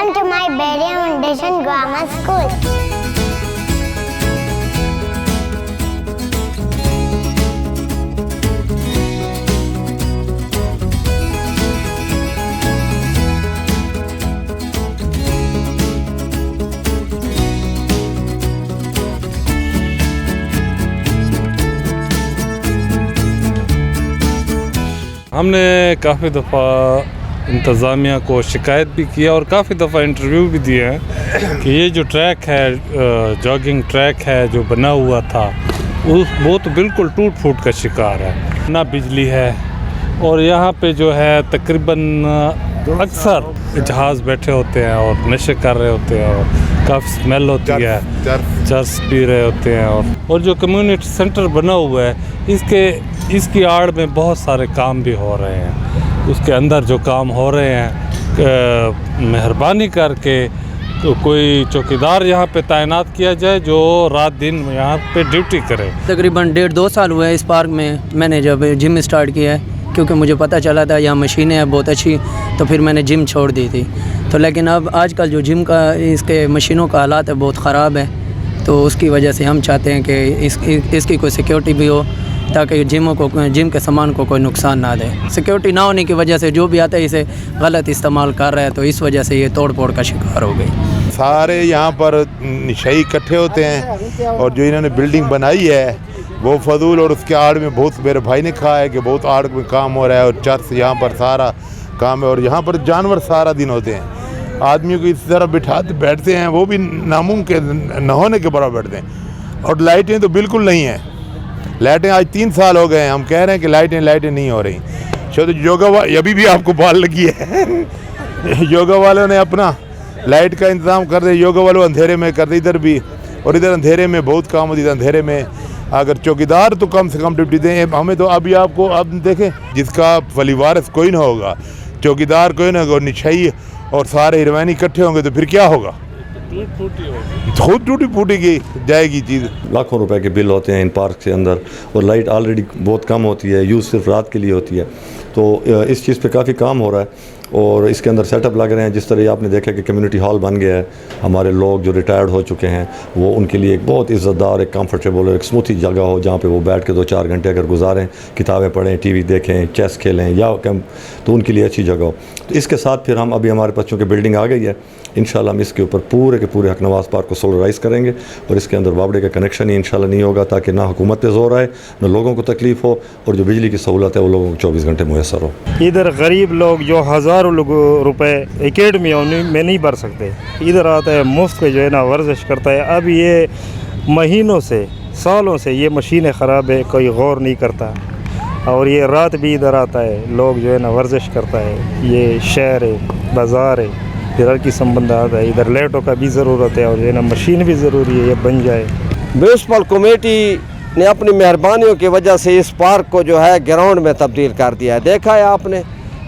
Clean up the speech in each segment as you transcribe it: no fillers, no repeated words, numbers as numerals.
Welcome to my Berry Foundation Grammar School. हमने काफ़ी दफ़ा इंतज़ामिया को शिकायत भी किया और काफ़ी दफ़ा इंटरव्यू भी दिए हैं कि ये जो ट्रैक है, जॉगिंग ट्रैक है जो बना हुआ था, वो तो बिल्कुल टूट फूट का शिकार है। ना बिजली है और यहाँ पे जो है तकरीबन अक्सर जहाज़ बैठे होते हैं और नशे कर रहे होते हैं और काफ़ी स्मेल होती है, चर्स पी रहे होते हैं। और जो कम्युनिटी सेंटर बना हुआ है इसकी आड़ में बहुत सारे काम भी हो रहे हैं। उसके अंदर जो काम हो रहे हैं, मेहरबानी करके कोई चौकीदार यहाँ पे तैनात किया जाए जो रात दिन यहाँ पे ड्यूटी करे। तकरीबन 1.5-2 साल हुए हैं इस पार्क में। मैंने जब जिम स्टार्ट किया है क्योंकि मुझे पता चला था यहाँ मशीनें हैं बहुत अच्छी, तो फिर मैंने जिम छोड़ दी थी। तो लेकिन अब आजकल जो जिम का इसके मशीनों का हालात है बहुत ख़राब है, तो उसकी वजह से हम चाहते हैं कि इसकी कोई सिक्योरिटी भी हो ताकि जिम के सामान को कोई नुकसान ना दे। सिक्योरिटी ना होने की वजह से जो भी आता है इसे गलत इस्तेमाल कर रहा है, तो इस वजह से ये तोड़ फोड़ का शिकार हो गई। सारे यहाँ पर नशई इकट्ठे होते हैं और जो इन्होंने बिल्डिंग बनाई है वो फजूल, और उसके आड़ में बहुत, मेरे भाई ने कहा है कि बहुत आड़ में काम हो रहा है और चर्च यहाँ पर सारा काम है। और यहाँ पर जानवर सारा दिन होते हैं, आदमियों को इस तरह बिठाते बैठते हैं, वो भी नामुमकिन न होने के बराबर बैठते हैं। और लाइटें तो बिल्कुल नहीं हैं, लाइटें आज 3 साल हो गए हैं, हम कह रहे हैं कि लाइटें नहीं हो रही। तो योगा अभी भी आपको बाल लगी है योगा वालों ने अपना लाइट का इंतज़ाम कर दे, योगा वालों अंधेरे में कर दे इधर भी, और इधर अंधेरे में बहुत काम होती है। अंधेरे में अगर चौकीदार तो कम से कम ड्यूटी दें। हमें तो अभी आपको अब देखें, जिसका वली वारिस कोई ना होगा, चौकीदार कोई ना होगा, निशाई और सारे हिरवानी इकट्ठे होंगे तो फिर क्या होगा? खुद टूटी फूटी की जाएगी चीज़। लाखों रुपए के बिल होते हैं इन पार्क के अंदर, और लाइट ऑलरेडी बहुत कम होती है, यूज़ सिर्फ रात के लिए होती है। तो इस चीज़ पे काफ़ी काम हो रहा है और इसके अंदर सेटअप लग रहे हैं। जिस तरह आपने देखा कि कम्युनिटी हॉल बन गया है, हमारे लोग जो रिटायर्ड हो चुके हैं वो उनके लिए एक बहुत इज़्ज़तदार, एक कंफर्टेबल और एक स्मूथी जगह हो जहाँ पे वो बैठ के 2-4 घंटे अगर गुजारें, किताबें पढ़ें, टीवी देखें, चेस खेलें या तो उनके लिए अच्छी जगह हो। तो इसके साथ फिर हम अभी हमारे पास चूँकि बिल्डिंग आ गई है, इंशाल्लाह हम इसके ऊपर पूरे के पूरे हकनवास पार्क को सोलराइज़ करेंगे और इसके अंदर बावड़े का कनेक्शन ही इंशाल्लाह नहीं होगा, ताकि ना हुकूमत पे ज़ोर आए, ना लोगों को तकलीफ़ हो, और जो बिजली की सहूलत है वो लोगों को 24 घंटे मुयसर हो। इधर गरीब लोग जो हज़ारों रुपए एकेडमी में नहीं भर सकते, इधर आता है मुफ्त पे जो है ना वर्जिश करता है। अब ये महीनों से, सालों से ये मशीनें ख़राब है, कोई गौर नहीं करता, और ये रात भी इधर आता है, लोग जो है ना वर्जिश करता है। ये शहर है, बाज़ार है, इधर हर किस्म बंदा आता है। इधर लाइटों का भी ज़रूरत है और जो है ना मशीन भी ज़रूरी है, ये बन जाए। म्यूनसिपल कमेटी ने अपनी मेहरबानियों की वजह से इस पार्क को जो है ग्राउंड में तब्दील कर दिया है। देखा है आपने,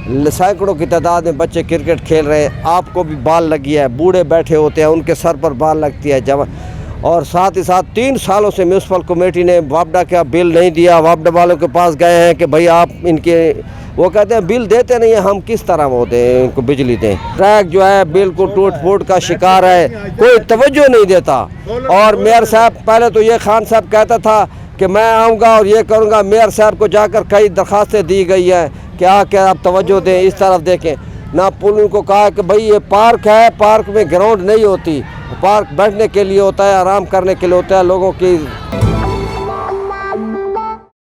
सैकड़ों की तादाद में बच्चे क्रिकेट खेल रहे हैं, आपको भी बाल लगी है, बूढ़े बैठे होते हैं उनके सर पर बाल लगती है जब। और साथ ही साथ 3 सालों से म्यूनसिपल कमेटी ने वापडा का बिल नहीं दिया। वापडा वालों के पास गए हैं कि भाई आप इनके, वो कहते हैं बिल देते नहीं है, हम किस तरह वो दें, इनको बिजली दें। ट्रैक जो है बिल्कुल टूट फूट का शिकार है, कोई तवज्जो नहीं देता। और मेयर साहब, पहले तो ये खान साहब कहता था कि मैं आऊँगा और ये करूँगा, मेयर साहब को जाकर कई दरख्वास्तें दी गई हैं कि क्या आप तवज्जो दें, इस तरफ देखें ना। पुलिस को कहा कि भाई ये पार्क है, पार्क में ग्राउंड नहीं होती, पार्क बैठने के लिए होता है, आराम करने के लिए होता है, लोगों की